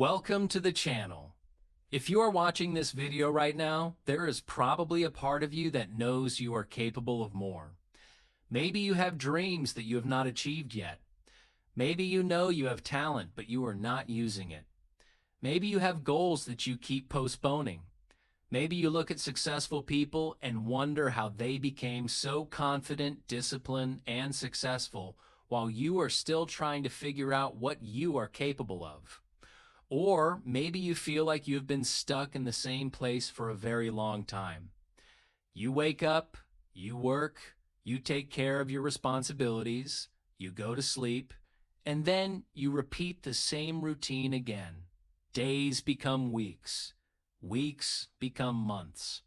Welcome to the channel. If you are watching this video right now, there is probably a part of you that knows you are capable of more. Maybe you have dreams that you have not achieved yet. Maybe you know you have talent, but you are not using it. Maybe you have goals that you keep postponing. Maybe you look at successful people and wonder how they became so confident, disciplined, and successful while you are still trying to figure out what you are capable of. Or maybe you feel like you've been stuck in the same place for a very long time. You wake up, you work, you take care of your responsibilities, you go to sleep, and then you repeat the same routine again. Days become weeks, weeks become months,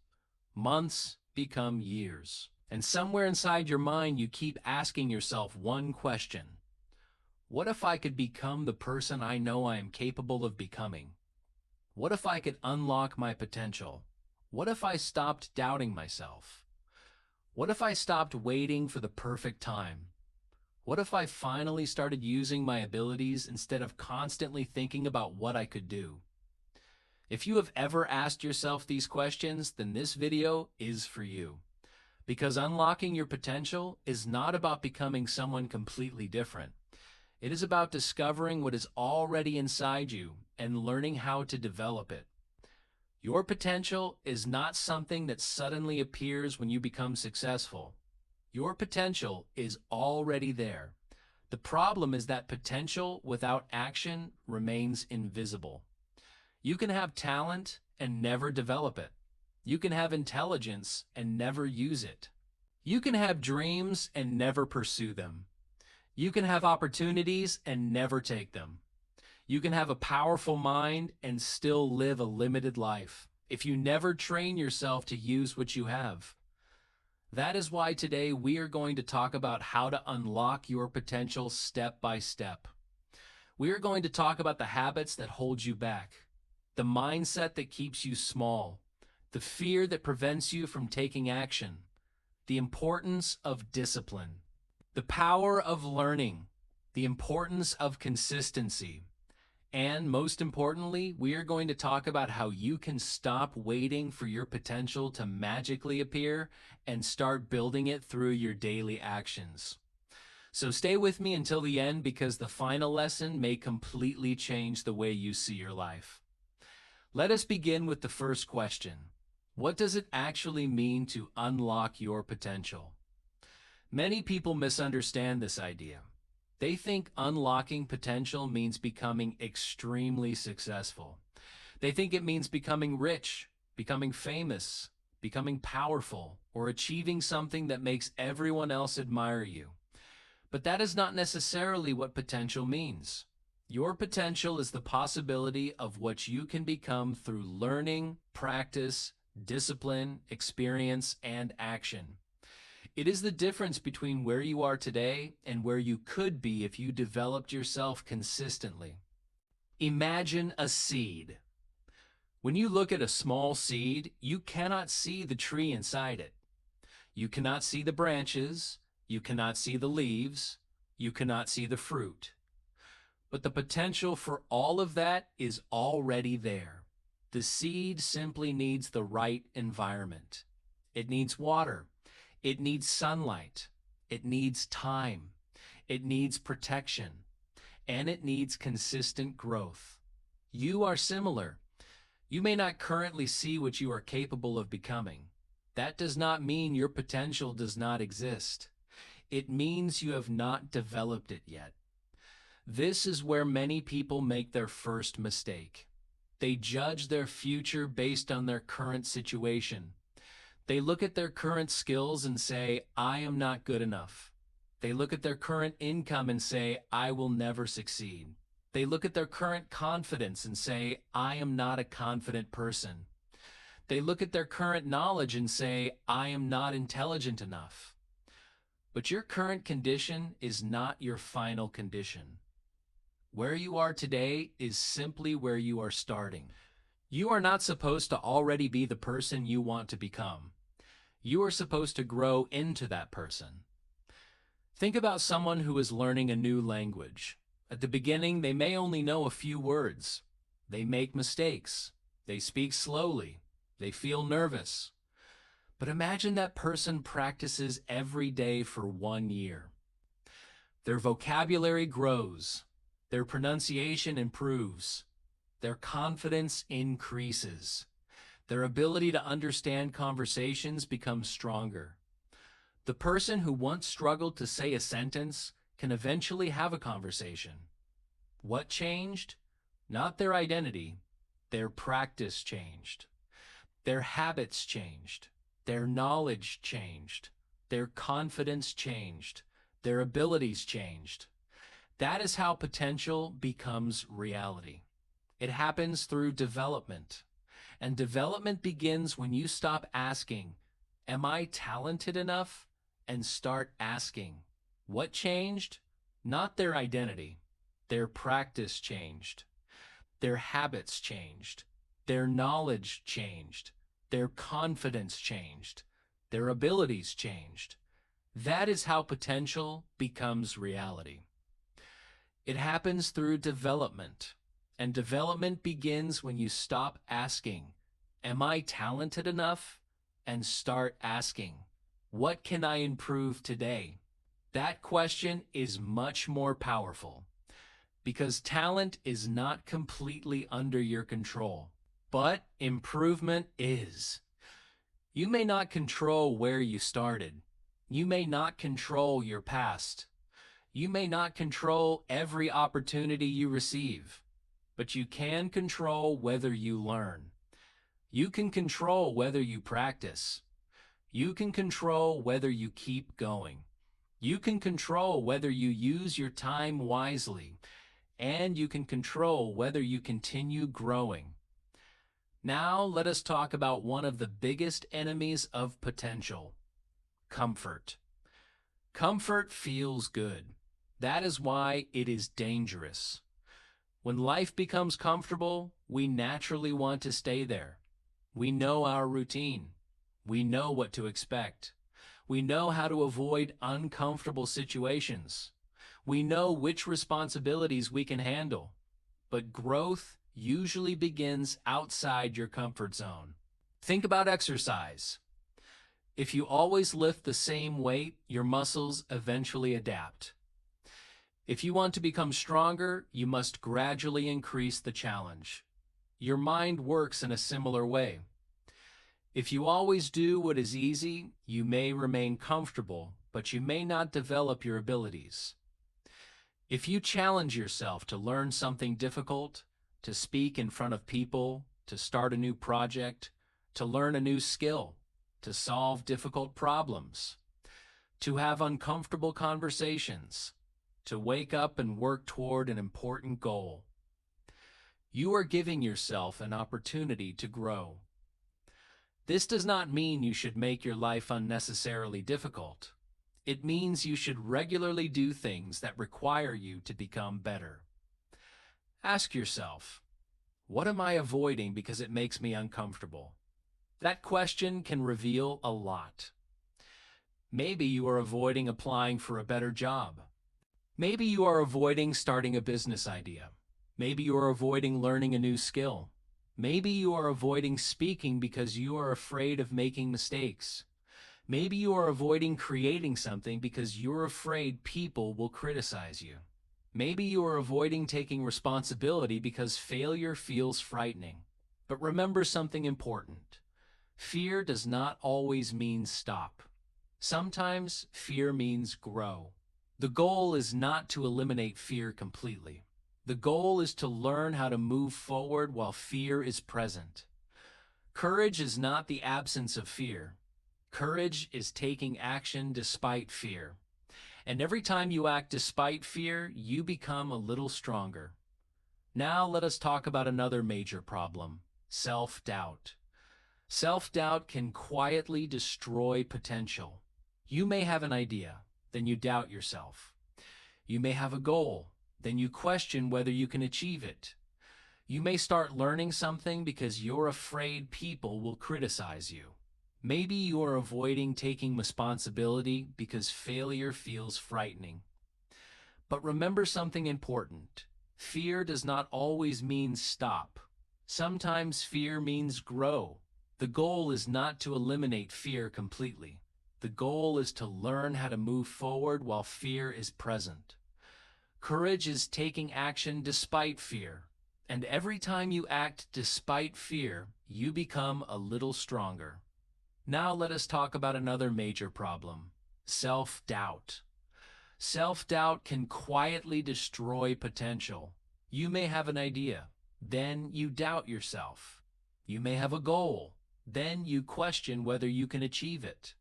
months become years. And somewhere inside your mind, you keep asking yourself one question. What if I could become the person I know I am capable of becoming? What if I could unlock my potential? What if I stopped doubting myself? What if I stopped waiting for the perfect time? What if I finally started using my abilities instead of constantly thinking about what I could do? If you have ever asked yourself these questions, then this video is for you. Because unlocking your potential is not about becoming someone completely different. It is about discovering what is already inside you and learning how to develop it. Your potential is not something that suddenly appears when you become successful. Your potential is already there. The problem is that potential without action remains invisible. You can have talent and never develop it. You can have intelligence and never use it. You can have dreams and never pursue them. You can have opportunities and never take them. You can have a powerful mind and still live a limited life if you never train yourself to use what you have. That is why today we are going to talk about how to unlock your potential step by step. We are going to talk about the habits that hold you back, the mindset that keeps you small, the fear that prevents you from taking action, the importance of discipline, the power of learning, the importance of consistency, and most importantly, we are going to talk about how you can stop waiting for your potential to magically appear and start building it through your daily actions. So stay with me until the end because the final lesson may completely change the way you see your life. Let us begin with the first question. What does it actually mean to unlock your potential? Many people misunderstand this idea. They think unlocking potential means becoming extremely successful. They think it means becoming rich, becoming famous, becoming powerful, or achieving something that makes everyone else admire you. But that is not necessarily what potential means. Your potential is the possibility of what you can become through learning, practice, discipline, experience, and action. It is the difference between where you are today and where you could be if you developed yourself consistently. Imagine a seed. When you look at a small seed, you cannot see the tree inside it. You cannot see the branches, you cannot see the leaves, you cannot see the fruit. But the potential for all of that is already there. The seed simply needs the right environment. It needs water. It needs sunlight, it needs time, it needs protection, and it needs consistent growth. You are similar. You may not currently see what you are capable of becoming. That does not mean your potential does not exist. It means you have not developed it yet. This is where many people make their first mistake. They judge their future based on their current situation. They look at their current skills and say, I am not good enough. They look at their current income and say, I will never succeed. They look at their current confidence and say, I am not a confident person. They look at their current knowledge and say, I am not intelligent enough. But your current condition is not your final condition. Where you are today is simply where you are starting. You are not supposed to already be the person you want to become. You are supposed to grow into that person. Think about someone who is learning a new language. At the beginning, they may only know a few words. They make mistakes. They speak slowly. They feel nervous. But imagine that person practices every day for 1 year. Their vocabulary grows. Their pronunciation improves. Their confidence increases. Their ability to understand conversations becomes stronger. The person who once struggled to say a sentence can eventually have a conversation. What changed? Not their identity. Their practice changed. Their habits changed. Their knowledge changed. Their confidence changed. Their abilities changed. That is how potential becomes reality. It happens through development. And development begins when you stop asking, "Am I talented enough?" and start asking, "What changed?" Not their identity. Their practice changed. Their habits changed. Their knowledge changed. Their confidence changed. Their abilities changed. That is how potential becomes reality. It happens through development. And development begins when you stop asking, "Am I talented enough?" and start asking, "What can I improve today?" That question is much more powerful because talent is not completely under your control, but improvement is. You may not control where you started. You may not control your past. You may not control every opportunity you receive, but you can control whether you learn. You can control whether you practice. You can control whether you keep going. You can control whether you use your time wisely, and you can control whether you continue growing. Now let us talk about one of the biggest enemies of potential: comfort. Comfort feels good. That is why it is dangerous. When life becomes comfortable, we naturally want to stay there. We know our routine. We know what to expect. We know how to avoid uncomfortable situations. We know which responsibilities we can handle. But growth usually begins outside your comfort zone. Think about exercise. If you always lift the same weight, your muscles eventually adapt. If you want to become stronger, you must gradually increase the challenge. Your mind works in a similar way. If you always do what is easy, you may remain comfortable, but you may not develop your abilities. If you challenge yourself to learn something difficult, to speak in front of people, to start a new project, to learn a new skill, to solve difficult problems, to have uncomfortable conversations, to wake up and work toward an important goal, you are giving yourself an opportunity to grow. This does not mean you should make your life unnecessarily difficult. It means you should regularly do things that require you to become better. Ask yourself, what am I avoiding because it makes me uncomfortable? That question can reveal a lot. Maybe you are avoiding applying for a better job. Maybe you are avoiding starting a business idea. Maybe you are avoiding learning a new skill. Maybe you are avoiding speaking because you are afraid of making mistakes. Maybe you are avoiding creating something because you're afraid people will criticize you. Maybe you are avoiding taking responsibility because failure feels frightening. But remember something important. Fear does not always mean stop. Sometimes fear means grow. The goal is not to eliminate fear completely. The goal is to learn how to move forward while fear is present. Courage is not the absence of fear. Courage is taking action despite fear. And every time you act despite fear, you become a little stronger. Now let us talk about another major problem: self-doubt. Self-doubt can quietly destroy potential. You may have an idea, then you doubt yourself. You may have a goal, then you question whether you can achieve it. You may start learning something because you're afraid people will criticize you. Maybe you are avoiding taking responsibility because failure feels frightening. But remember something important. Fear does not always mean stop. Sometimes fear means grow. The goal is not to eliminate fear completely. The goal is to learn how to move forward while fear is present. Courage is taking action despite fear. And every time you act despite fear, you become a little stronger. Now let us talk about another major problem: self-doubt. Self-doubt can quietly destroy potential. You may have an idea, then you doubt yourself. You may have a goal, then you question whether you can achieve it.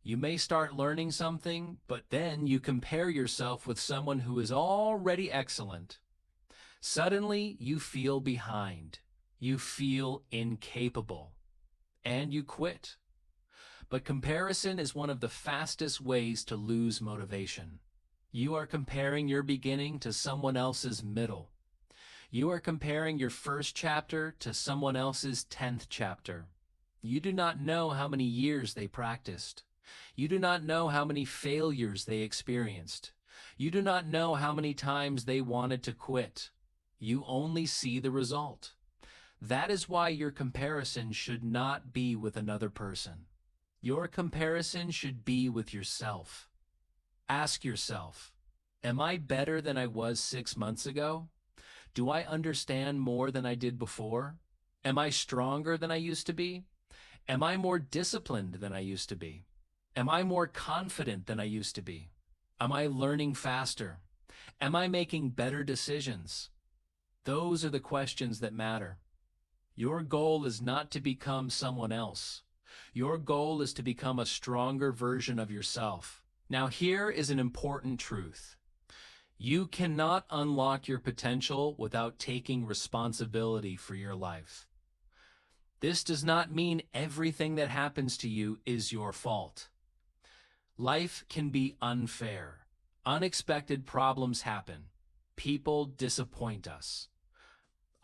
You may start learning something, but then you compare yourself with someone who is already excellent. Suddenly, you feel behind. You feel incapable. And you quit. But comparison is one of the fastest ways to lose motivation. You are comparing your beginning to someone else's middle. You are comparing your first chapter to someone else's 10th chapter. You do not know how many years they practiced. You do not know how many failures they experienced. You do not know how many times they wanted to quit. You only see the result. That is why your comparison should not be with another person. Your comparison should be with yourself. Ask yourself, am I better than I was 6 months ago? Do I understand more than I did before? Am I stronger than I used to be? Am I more disciplined than I used to be? Am I more confident than I used to be? Am I learning faster? Am I making better decisions? Those are the questions that matter. Your goal is not to become someone else. Your goal is to become a stronger version of yourself. Now, here is an important truth. You cannot unlock your potential without taking responsibility for your life. This does not mean everything that happens to you is your fault. Life can be unfair. Unexpected problems happen. People disappoint us.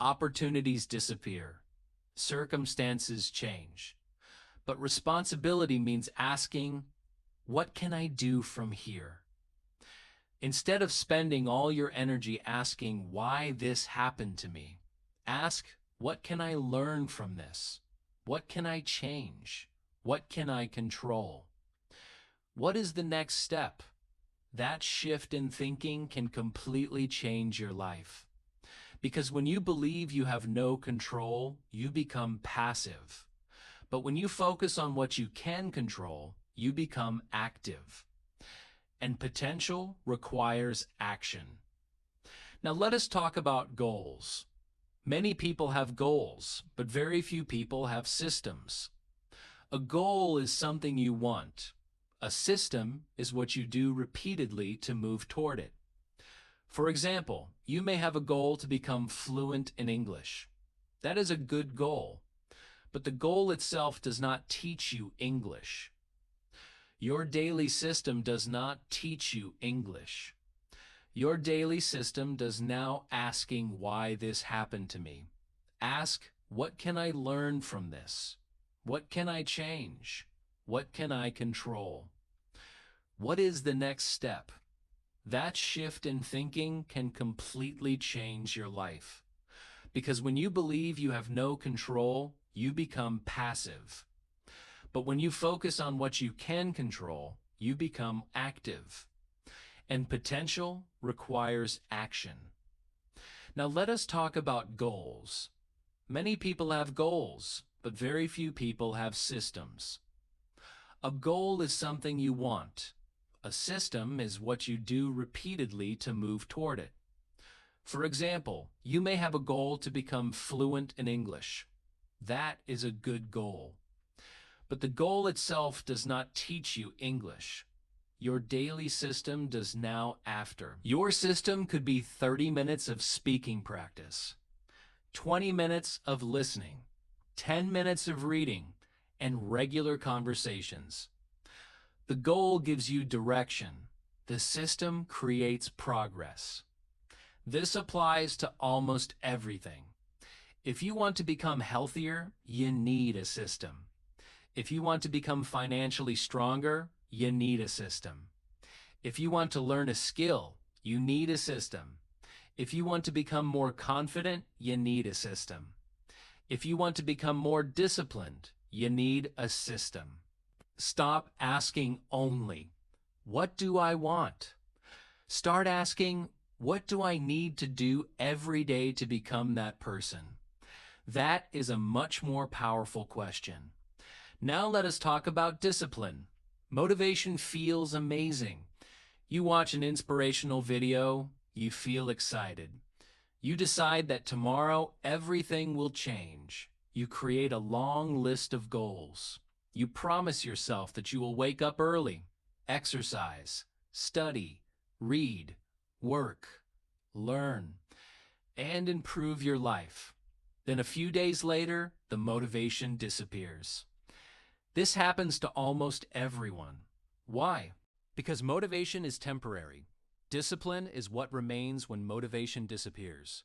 Opportunities disappear. Circumstances change. But responsibility means asking, what can I do from here? Instead of spending all your energy asking why this happened to me, ask, what can I learn from this? What can I change? What can I control? What is the next step? That shift in thinking can completely change your life. Because when you believe you have no control, you become passive. But when you focus on what you can control, you become active. And potential requires action. Now let us talk about goals. Many people have goals, but very few people have systems. A goal is something you want. A system is what you do repeatedly to move toward it. For example, you may have a goal to become fluent in English. That is a good goal, but the goal itself does not teach you English. Your daily system does not teach you English. Your daily system does now asking why this happened to me. Ask, what can I learn from this? What can I change? What can I control? What is the next step? That shift in thinking can completely change your life. Because when you believe you have no control, you become passive. But when you focus on what you can control, you become active. And potential requires action. Now let us talk about goals. Many people have goals, but very few people have systems. A goal is something you want. A system is what you do repeatedly to move toward it. For example, you may have a goal to become fluent in English. That is a good goal. But the goal itself does not teach you English. Your daily system does now after. Your system could be 30 minutes of speaking practice, 20 minutes of listening, 10 minutes of reading, and regular conversations. The goal gives you direction. The system creates progress. This applies to almost everything. If you want to become healthier, you need a system. If you want to become financially stronger, you need a system. If you want to learn a skill, you need a system. If you want to become more confident, you need a system. If you want to become more disciplined, you need a system. Stop asking only, what do I want? Start asking, what do I need to do every day to become that person? That is a much more powerful question. Now let us talk about discipline. Motivation feels amazing. You watch an inspirational video, you feel excited. You decide that tomorrow everything will change. You create a long list of goals. You promise yourself that you will wake up early, exercise, study, read, work, learn, and improve your life. Then a few days later, the motivation disappears. This happens to almost everyone. Why? Because motivation is temporary. Discipline is what remains when motivation disappears.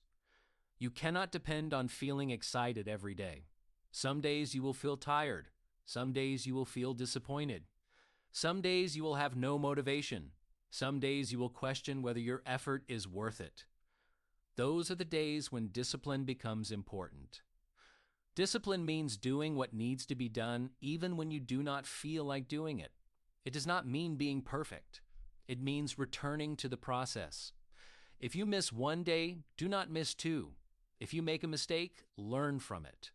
You cannot depend on feeling excited every day. Some days you will feel tired. Some days you will feel disappointed. Some days you will have no motivation. Some days you will question whether your effort is worth it. Those are the days when discipline becomes important. Discipline means doing what needs to be done even when you do not feel like doing it. It does not mean being perfect. It means returning to the process. If you miss one day, do not miss two. If you make a mistake, learn from it.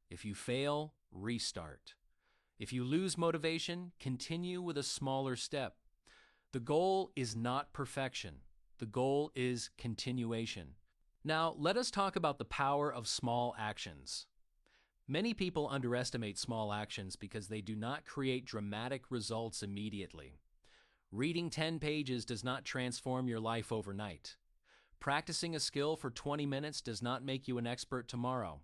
If you fail, restart. If you lose motivation, continue with a smaller step. The goal is not perfection. The goal is continuation. Now, let us talk about the power of small actions. Many people underestimate small actions because they do not create dramatic results immediately. Reading 10 pages does not transform your life overnight. Practicing a skill for 20 minutes does not make you an expert tomorrow.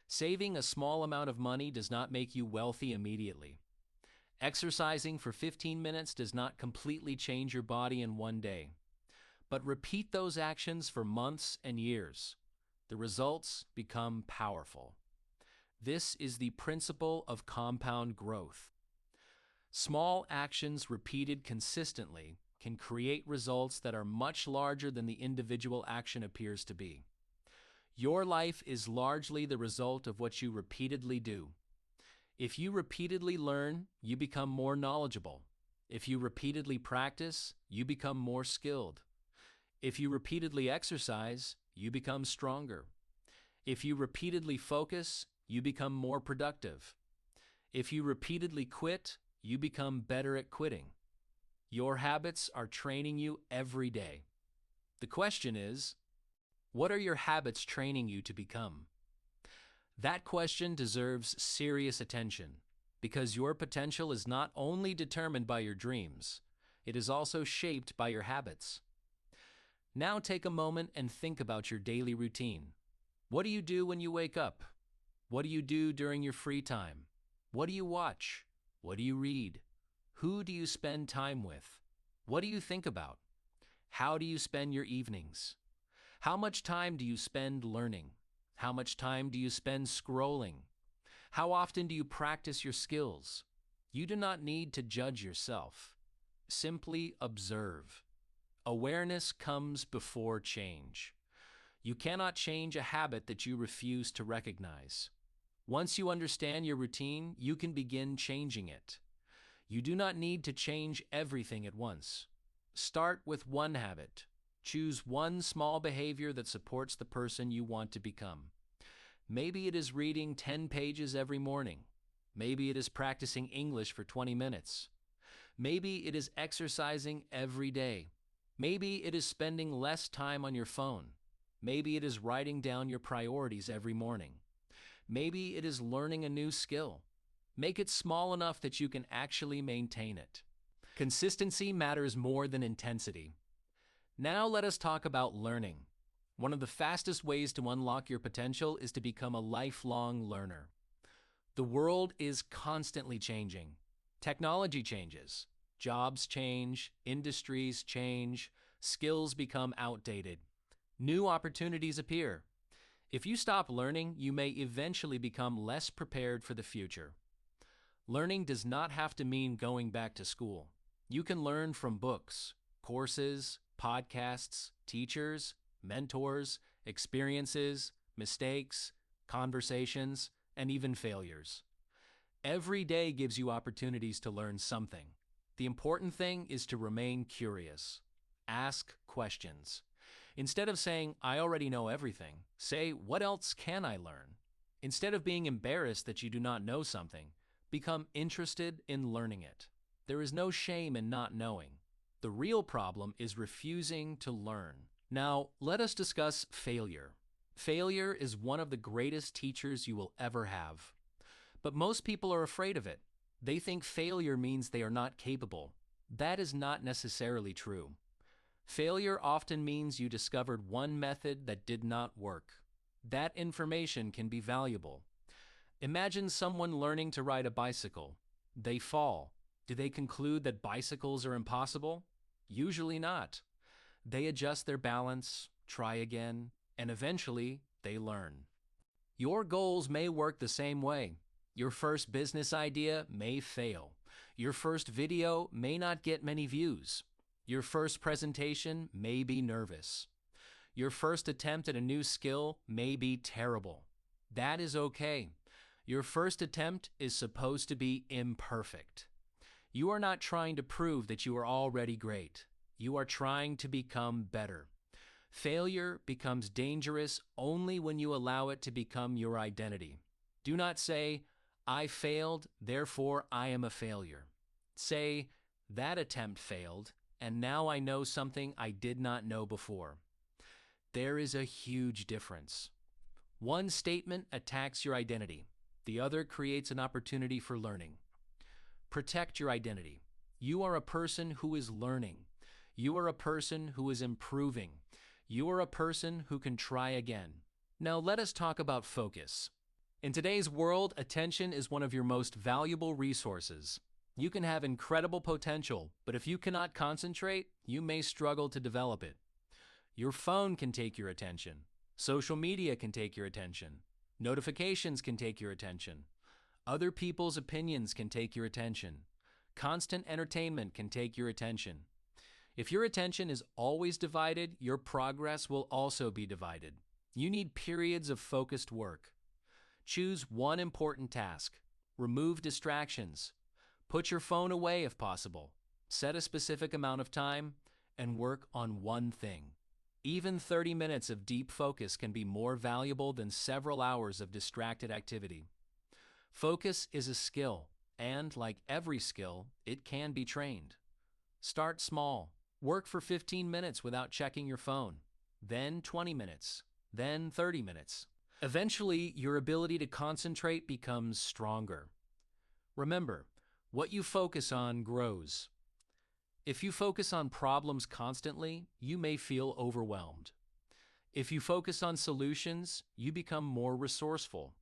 Saving a small amount of money does not make you wealthy immediately. Exercising for 15 minutes does not completely change your body in one day. But repeat those actions for months and years. The results become powerful. This is the principle of compound growth. Small actions repeated consistently can create results that are much larger than the individual action appears to be. Your life is largely the result of what you repeatedly do. If you repeatedly learn, you become more knowledgeable. If you repeatedly practice, you become more skilled. If you repeatedly exercise, you become stronger. If you repeatedly focus, you become more productive. If you repeatedly quit, you become better at quitting. Your habits are training you every day. The question is, what are your habits training you to become? That question deserves serious attention because your potential is not only determined by your dreams, it is also shaped by your habits. Now take a moment and think about your daily routine. What do you do when you wake up? What do you do during your free time? What do you watch? What do you read? Who do you spend time with? What do you think about? How do you spend your evenings? How much time do you spend learning? How much time do you spend scrolling? How often do you practice your skills? You do not need to judge yourself. Simply observe. Awareness comes before change. You cannot change a habit that you refuse to recognize. Once you understand your routine, you can begin changing it. You do not need to change everything at once. Start with one habit. Choose one small behavior that supports the person you want to become. Maybe it is reading 10 pages every morning. Maybe it is practicing English for 20 minutes. Maybe it is exercising every day. Maybe it is spending less time on your phone. Maybe it is writing down your priorities every morning. Maybe it is learning a new skill. Make it small enough that you can actually maintain it. Consistency matters more than intensity. Now let us talk about learning. One of the fastest ways to unlock your potential is to become a lifelong learner. The world is constantly changing. Technology changes. Jobs change. Industries change. Skills become outdated. New opportunities appear. If you stop learning, you may eventually become less prepared for the future. Learning does not have to mean going back to school. You can learn from books, courses, podcasts, teachers, mentors, experiences, mistakes, conversations, and even failures. Every day gives you opportunities to learn something. The important thing is to remain curious. Ask questions. Instead of saying, I already know everything, say, what else can I learn? Instead of being embarrassed that you do not know something, become interested in learning it. There is no shame in not knowing. The real problem is refusing to learn. Now, let us discuss failure. Failure is one of the greatest teachers you will ever have. But most people are afraid of it. They think failure means they are not capable. That is not necessarily true. Failure often means you discovered one method that did not work. That information can be valuable. Imagine someone learning to ride a bicycle. They fall. Do they conclude that bicycles are impossible? Usually not. They adjust their balance, try again, and eventually they learn. Your goals may work the same way. Your first business idea may fail. Your first video may not get many views. Your first presentation may be nervous. Your first attempt at a new skill may be terrible. That is okay. Your first attempt is supposed to be imperfect. You are not trying to prove that you are already great. You are trying to become better. Failure becomes dangerous only when you allow it to become your identity. Do not say, I failed, therefore I am a failure. Say, that attempt failed, and now I know something I did not know before. There is a huge difference. One statement attacks your identity. The other creates an opportunity for learning. Protect your identity. You are a person who is learning. You are a person who is improving. You are a person who can try again. Now let us talk about focus. In today's world, attention is one of your most valuable resources. You can have incredible potential, but if you cannot concentrate, you may struggle to develop it. Your phone can take your attention. Social media can take your attention. Notifications can take your attention. Other people's opinions can take your attention. Constant entertainment can take your attention. If your attention is always divided, your progress will also be divided. You need periods of focused work. Choose one important task. Remove distractions. Put your phone away if possible. Set a specific amount of time and work on one thing. Even 30 minutes of deep focus can be more valuable than several hours of distracted activity. Focus is a skill, and like every skill, it can be trained. Start small. Work for 15 minutes without checking your phone, then 20 minutes, then 30 minutes. Eventually, your ability to concentrate becomes stronger. Remember, what you focus on grows. If you focus on problems constantly, you may feel overwhelmed. If you focus on solutions, you become more resourceful.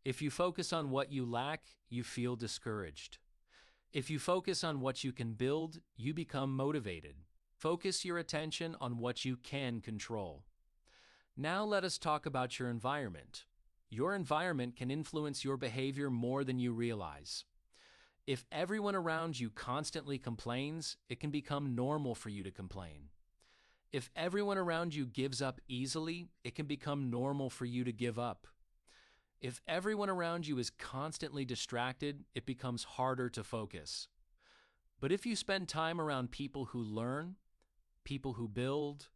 If you focus on what you lack, you feel discouraged. If you focus on what you can build, you become motivated. Focus your attention on what you can control. Now let us talk about your environment. Your environment can influence your behavior more than you realize. If everyone around you constantly complains, it can become normal for you to complain. If everyone around you gives up easily, it can become normal for you to give up. If everyone around you is constantly distracted, it becomes harder to focus. But if you spend time around people who learn, people who build,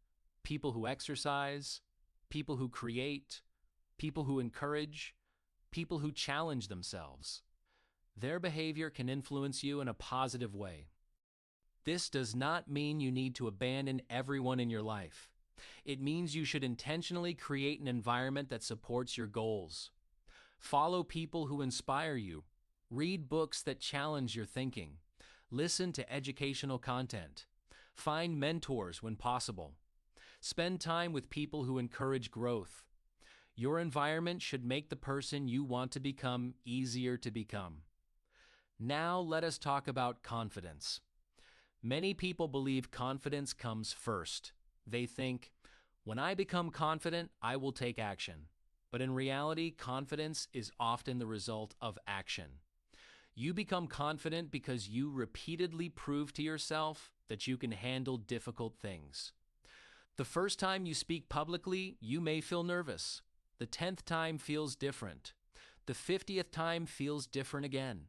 people who exercise, people who create, people who encourage, people who challenge themselves, their behavior can influence you in a positive way. This does not mean you need to abandon everyone in your life. It means you should intentionally create an environment that supports your goals. Follow people who inspire you. Read books that challenge your thinking. Listen to educational content. Find mentors when possible. Spend time with people who encourage growth. Your environment should make the person you want to become easier to become. Now let us talk about confidence. Many people believe confidence comes first. They think, when I become confident, I will take action. But in reality, confidence is often the result of action. You become confident because you repeatedly prove to yourself that you can handle difficult things. The first time you speak publicly, you may feel nervous. The 10th time feels different. The 50th time feels different again.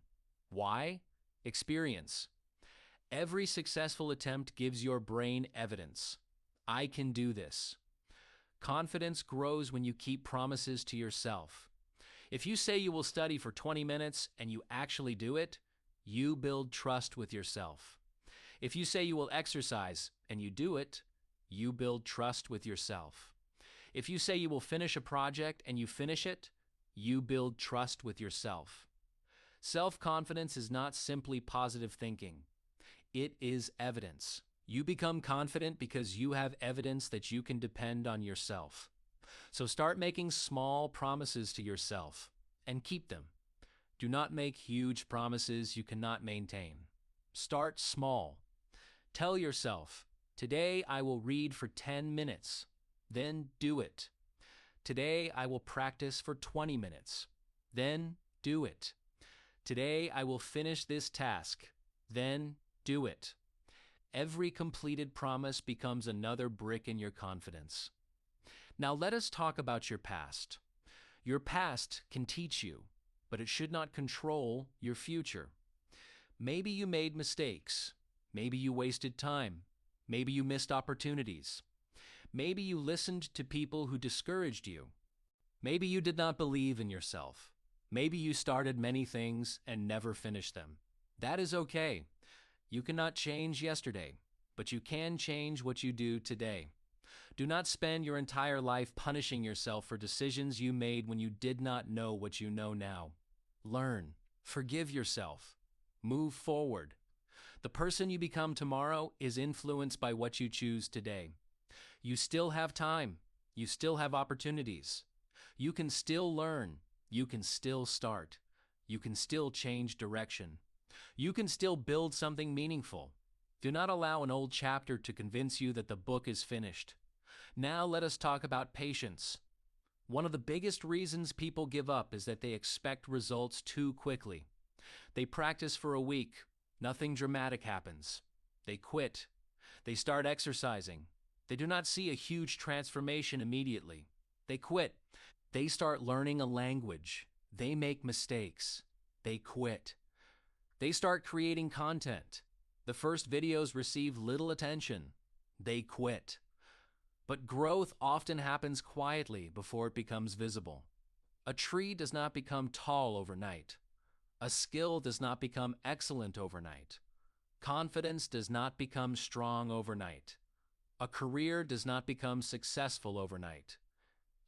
Why? Experience. Every successful attempt gives your brain evidence. I can do this. Confidence grows when you keep promises to yourself. If you say you will study for 20 minutes and you actually do it, you build trust with yourself. If you say you will exercise and you do it, you build trust with yourself. If you say you will finish a project and you finish it, you build trust with yourself. Self-confidence is not simply positive thinking. It is evidence. You become confident because you have evidence that you can depend on yourself. So start making small promises to yourself and keep them. Do not make huge promises you cannot maintain. Start small. Tell yourself, today I will read for 10 minutes. Then do it. Today I will practice for 20 minutes. Then do it. Today I will finish this task. Then do it. Every completed promise becomes another brick in your confidence. Now let us talk about your past. Your past can teach you, but it should not control your future. Maybe you made mistakes. Maybe you wasted time. Maybe you missed opportunities. Maybe you listened to people who discouraged you. Maybe you did not believe in yourself. Maybe you started many things and never finished them. That is okay. You cannot change yesterday, but you can change what you do today. Do not spend your entire life punishing yourself for decisions you made when you did not know what you know now. Learn. Forgive yourself. Move forward. The person you become tomorrow is influenced by what you choose today. You still have time. You still have opportunities. You can still learn. You can still start. You can still change direction. You can still build something meaningful. Do not allow an old chapter to convince you that the book is finished. Now let us talk about patience. One of the biggest reasons people give up is that they expect results too quickly. They practice for a week. Nothing dramatic happens. They quit. They start exercising. They do not see a huge transformation immediately. They quit. They start learning a language. They make mistakes. They quit. They start creating content. The first videos receive little attention. They quit. But growth often happens quietly before it becomes visible. A tree does not become tall overnight. A skill does not become excellent overnight. Confidence does not become strong overnight. A career does not become successful overnight.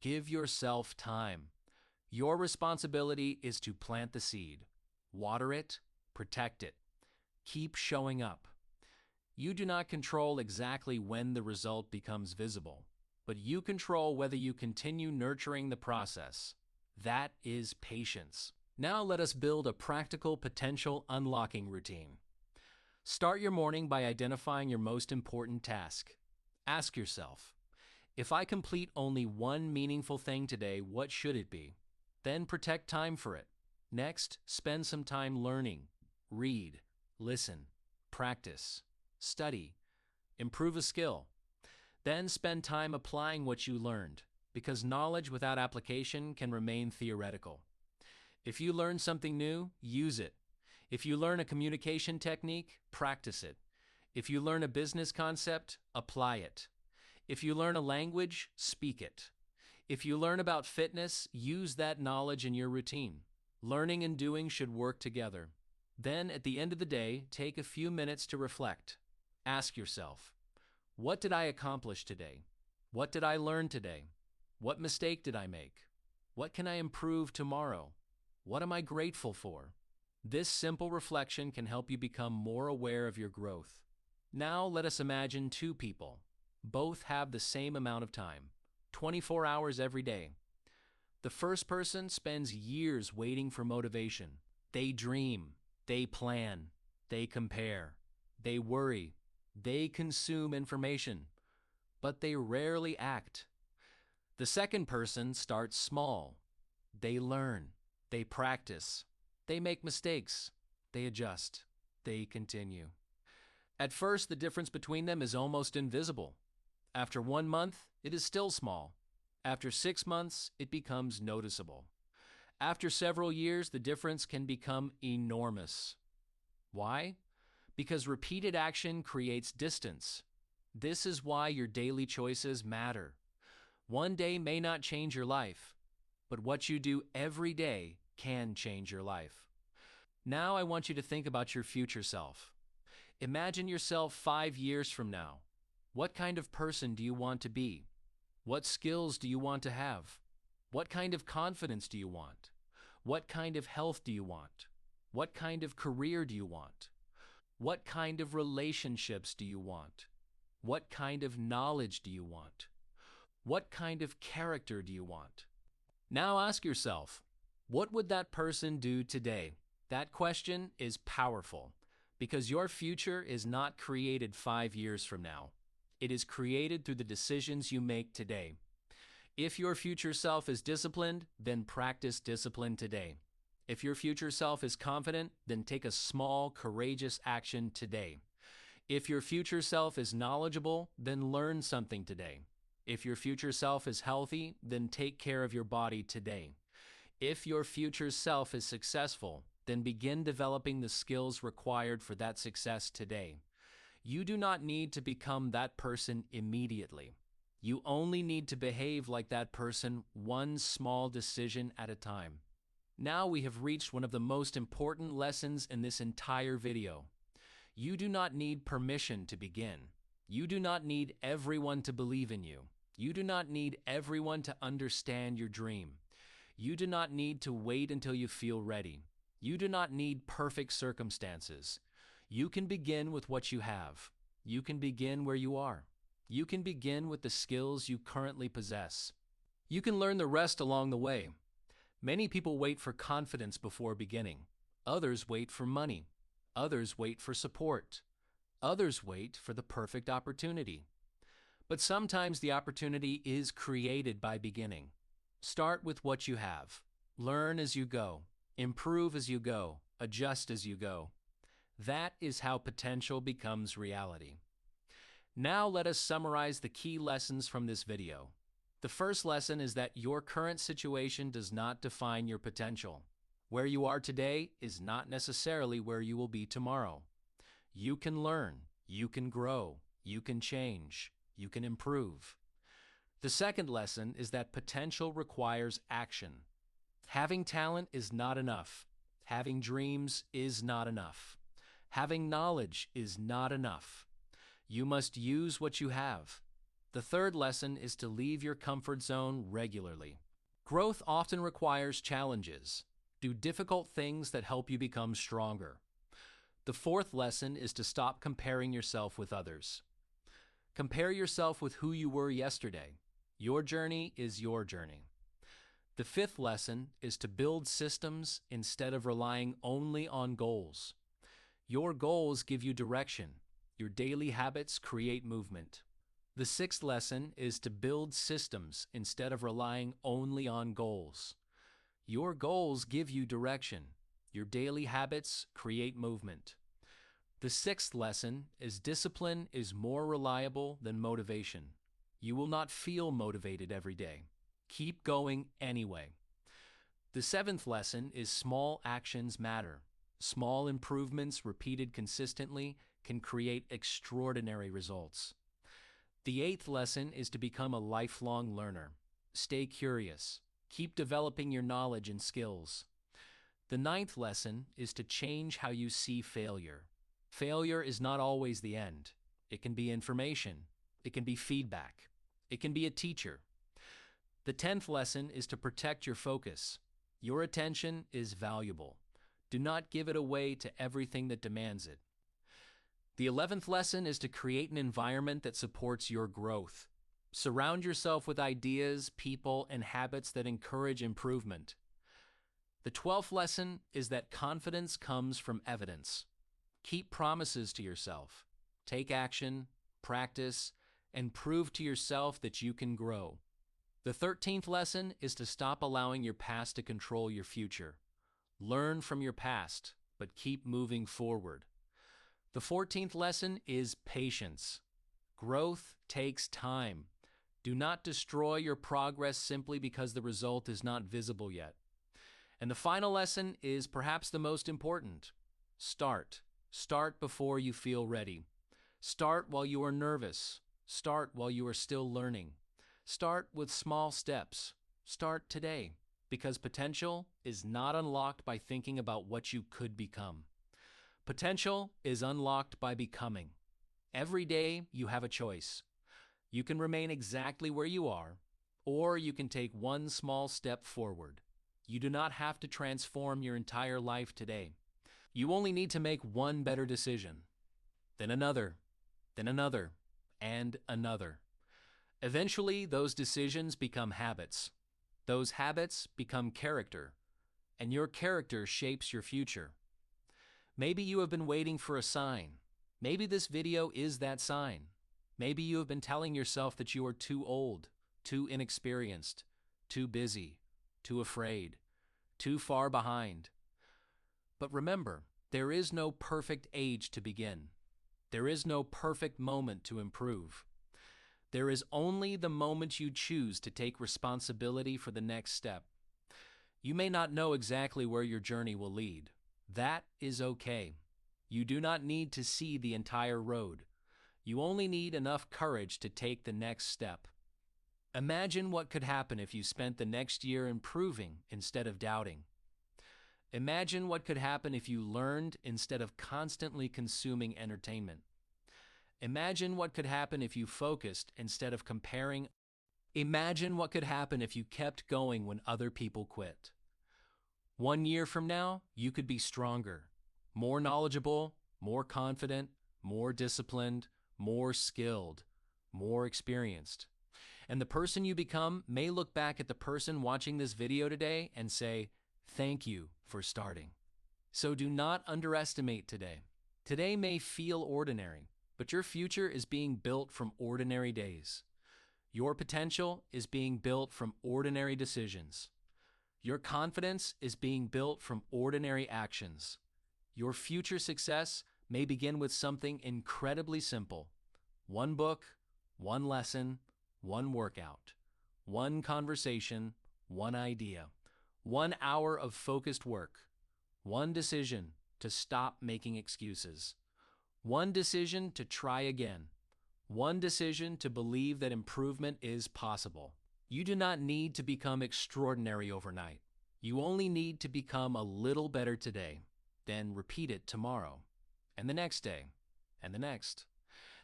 Give yourself time. Your responsibility is to plant the seed. Water it, protect it. Keep showing up. You do not control exactly when the result becomes visible, but you control whether you continue nurturing the process. That is patience. Now let us build a practical potential unlocking routine. Start your morning by identifying your most important task. Ask yourself, if I complete only one meaningful thing today, what should it be? Then protect time for it. Next, spend some time learning. Read, listen, practice, study, improve a skill. Then spend time applying what you learned, because knowledge without application can remain theoretical. If you learn something new, use it. If you learn a communication technique, practice it. If you learn a business concept, apply it. If you learn a language, speak it. If you learn about fitness, use that knowledge in your routine. Learning and doing should work together. Then, at the end of the day, take a few minutes to reflect. Ask yourself, what did I accomplish today? What did I learn today? What mistake did I make? What can I improve tomorrow? What am I grateful for? This simple reflection can help you become more aware of your growth. Now let us imagine two people. Both have the same amount of time, 24 hours every day. The first person spends years waiting for motivation. They dream, they plan, they compare, they worry, they consume information, but they rarely act. The second person starts small. They learn, they practice, they make mistakes, they adjust, they continue. At first, the difference between them is almost invisible. After 1 month, it is still small. After 6 months, it becomes noticeable. After several years, the difference can become enormous. Why? Because repeated action creates distance. This is why your daily choices matter. One day may not change your life, but what you do every day can change your life. Now I want you to think about your future self. Imagine yourself 5 years from now. What kind of person do you want to be? What skills do you want to have? What kind of confidence do you want? What kind of health do you want? What kind of career do you want? What kind of relationships do you want? What kind of knowledge do you want? What kind of character do you want? Now ask yourself, what would that person do today? That question is powerful because your future is not created 5 years from now. It is created through the decisions you make today. If your future self is disciplined, then practice discipline today. If your future self is confident, then take a small, courageous action today. If your future self is knowledgeable, then learn something today. If your future self is healthy, then take care of your body today. If your future self is successful, then begin developing the skills required for that success today. You do not need to become that person immediately. You only need to behave like that person one small decision at a time. Now we have reached one of the most important lessons in this entire video. You do not need permission to begin. You do not need everyone to believe in you. You do not need everyone to understand your dream. You do not need to wait until you feel ready. You do not need perfect circumstances. You can begin with what you have. You can begin where you are. You can begin with the skills you currently possess. You can learn the rest along the way. Many people wait for confidence before beginning. Others wait for money. Others wait for support. Others wait for the perfect opportunity. But sometimes the opportunity is created by beginning. Start with what you have. Learn as you go. Improve as you go. Adjust as you go. That is how potential becomes reality. Now let us summarize the key lessons from this video. The first lesson is that your current situation does not define your potential. Where you are today is not necessarily where you will be tomorrow. You can learn, you can grow, you can change, you can improve. The second lesson is that potential requires action. Having talent is not enough. Having dreams is not enough. Having knowledge is not enough. You must use what you have. The third lesson is to leave your comfort zone regularly. Growth often requires challenges. Do difficult things that help you become stronger. The fourth lesson is to stop comparing yourself with others. Compare yourself with who you were yesterday. Your journey is your journey. The fifth lesson is to build systems instead of relying only on goals. Your goals give you direction. Your daily habits create movement. The sixth lesson is to build systems instead of relying only on goals. Your goals give you direction. Your daily habits create movement. The sixth lesson is discipline is more reliable than motivation. You will not feel motivated every day. Keep going anyway. The seventh lesson is small actions matter. Small improvements repeated consistently can create extraordinary results. The eighth lesson is to become a lifelong learner. Stay curious. Keep developing your knowledge and skills. The ninth lesson is to change how you see failure. Failure is not always the end. It can be information. It can be feedback. It can be a teacher. The 10th lesson is to protect your focus. Your attention is valuable. Do not give it away to everything that demands it. The 11th lesson is to create an environment that supports your growth. Surround yourself with ideas, people, and habits that encourage improvement. The 12th lesson is that confidence comes from evidence. Keep promises to yourself. Take action, practice, and prove to yourself that you can grow. The 13th lesson is to stop allowing your past to control your future. Learn from your past, but keep moving forward. The 14th lesson is patience. Growth takes time. Do not destroy your progress simply because the result is not visible yet. And the final lesson is perhaps the most important. Start. Start before you feel ready. Start while you are nervous. Start while you are still learning. Start with small steps. Start today, because potential is not unlocked by thinking about what you could become. Potential is unlocked by becoming. Every day you have a choice. You can remain exactly where you are, or you can take one small step forward. You do not have to transform your entire life today. You only need to make one better decision, then another, and another. Eventually, those decisions become habits. Those habits become character, and your character shapes your future. Maybe you have been waiting for a sign. Maybe this video is that sign. Maybe you have been telling yourself that you are too old, too inexperienced, too busy, too afraid, too far behind. But remember, there is no perfect age to begin. There is no perfect moment to improve. There is only the moment you choose to take responsibility for the next step. You may not know exactly where your journey will lead. That is okay. You do not need to see the entire road. You only need enough courage to take the next step. Imagine what could happen if you spent the next year improving instead of doubting. Imagine what could happen if you learned instead of constantly consuming entertainment. Imagine what could happen if you focused instead of comparing. Imagine what could happen if you kept going when other people quit. 1 year from now, you could be stronger, more knowledgeable, more confident, more disciplined, more skilled, more experienced. And the person you become may look back at the person watching this video today and say, "Thank you for starting." So do not underestimate today. Today may feel ordinary, but your future is being built from ordinary days. Your potential is being built from ordinary decisions. Your confidence is being built from ordinary actions. Your future success may begin with something incredibly simple. One book, one lesson, one workout, one conversation, one idea, 1 hour of focused work, one decision to stop making excuses, one decision to try again, one decision to believe that improvement is possible. You do not need to become extraordinary overnight. You only need to become a little better today, then repeat it tomorrow, and the next day, and the next.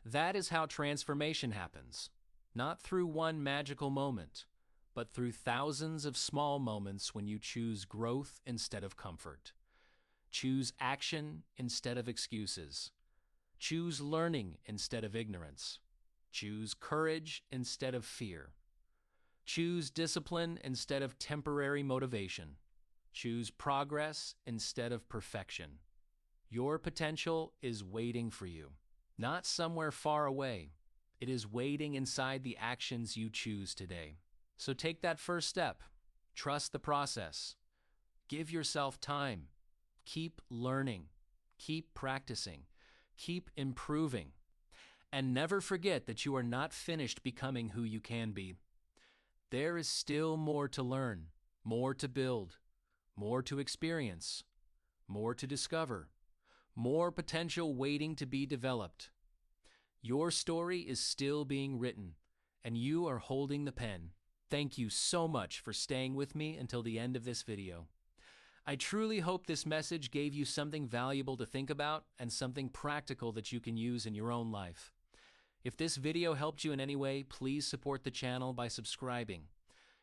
That is how transformation happens, not through one magical moment, but through thousands of small moments when you choose growth instead of comfort. Choose action instead of excuses. Choose learning instead of ignorance. Choose courage instead of fear. Choose discipline instead of temporary motivation. Choose progress instead of perfection. Your potential is waiting for you, not somewhere far away. It is waiting inside the actions you choose today. So take that first step. Trust the process. Give yourself time. Keep learning. Keep practicing. Keep improving. And never forget that you are not finished becoming who you can be. There is still more to learn, more to build, more to experience, more to discover, more potential waiting to be developed. Your story is still being written, and you are holding the pen. Thank you so much for staying with me until the end of this video. I truly hope this message gave you something valuable to think about and something practical that you can use in your own life. If this video helped you in any way, please support the channel by subscribing.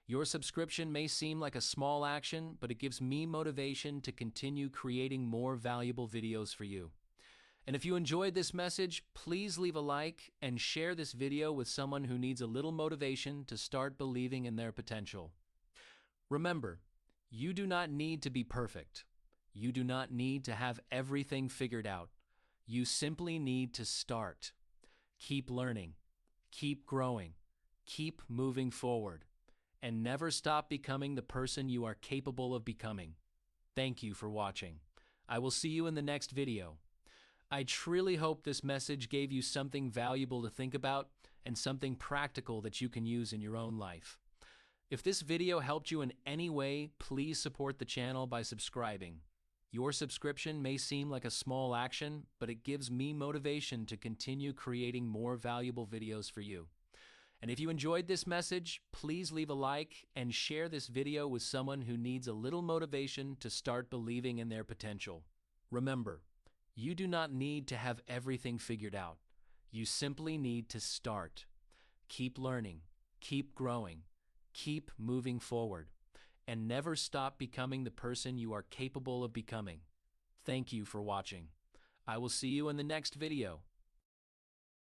Your subscription may seem like a small action, but it gives me motivation to continue creating more valuable videos for you. And if you enjoyed this message, please leave a like and share this video with someone who needs a little motivation to start believing in their potential. Remember, you do not need to be perfect. You do not need to have everything figured out. You simply need to start. Keep learning, keep growing, keep moving forward, and never stop becoming the person you are capable of becoming. Thank you for watching. I will see you in the next video. I truly hope this message gave you something valuable to think about and something practical that you can use in your own life. If this video helped you in any way, please support the channel by subscribing. Your subscription may seem like a small action, but it gives me motivation to continue creating more valuable videos for you. And if you enjoyed this message, please leave a like and share this video with someone who needs a little motivation to start believing in their potential. Remember, you do not need to have everything figured out. You simply need to start. Keep learning, keep growing, keep moving forward, and never stop becoming the person you are capable of becoming. Thank you for watching. I will see you in the next video.